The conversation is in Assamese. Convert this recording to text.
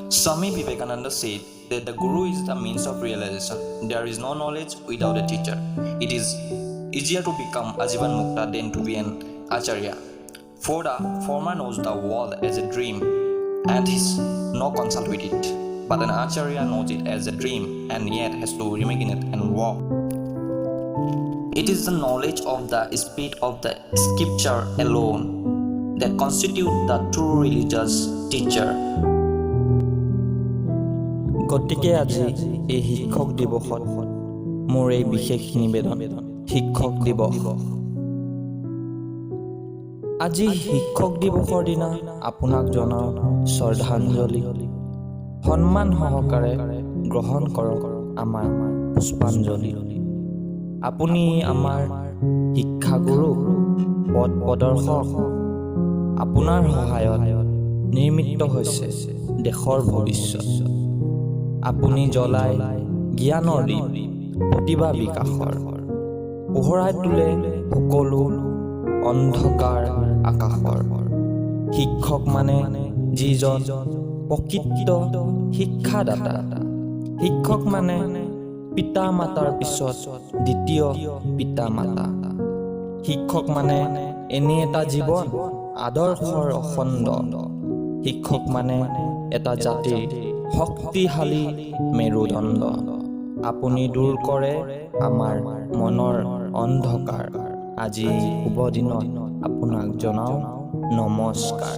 Swami Vivekananda said that the Guru is the means of realization. There is no knowledge without a teacher. It is easier to become Ajivan Mukta than to be an Acharya. For the former knows the world as a dream and has no consult with it. But an Acharya knows it as a dream and yet has to remain in it and walk. It is the knowledge of the spirit of the scripture alone that constitute the true religious teacher. গতিকে আজি এই শিক্ষক দিৱসত মোৰ এই বিশেষ নিবেদন শিক্ষক দিৱস। আজি শিক্ষক দিৱসৰ দিনা আপোনাক জনাও শ্ৰদ্ধাঞ্জলি। সন্মান সহকাৰে গ্ৰহণ কৰক আমাৰ পুষ্পাঞ্জলি। আপুনি আমাৰ শিক্ষাগুৰু পথ প্ৰদৰ্শক। আপোনাৰ সহায়ত নিৰ্মিত হৈছে দেশৰ ভৱিষ্যত। আপুনি জ্বলাই জ্ঞানৰ দীপ প্ৰতিভা বিকাশৰ, পোহৰাই তোলে সকলো অন্ধকাৰ আকাশৰ। শিক্ষক মানে যিজন প্ৰকৃত শিক্ষাদাতা। শিক্ষক মানে পিতা মাতাৰ পিছত দ্বিতীয় পিতা মাতা। শিক্ষক মানে এনে এটা জীৱন আদৰ্শৰ অখণ্ড। শিক্ষক মানে এটা জাতিৰ শক্তিশালী মেৰুদণ্ড। আপুনি দূৰ কৰে আমাৰ মনৰ অন্ধকাৰ। আজি শুভ দিনত আপোনাক জনাও নমস্কাৰ।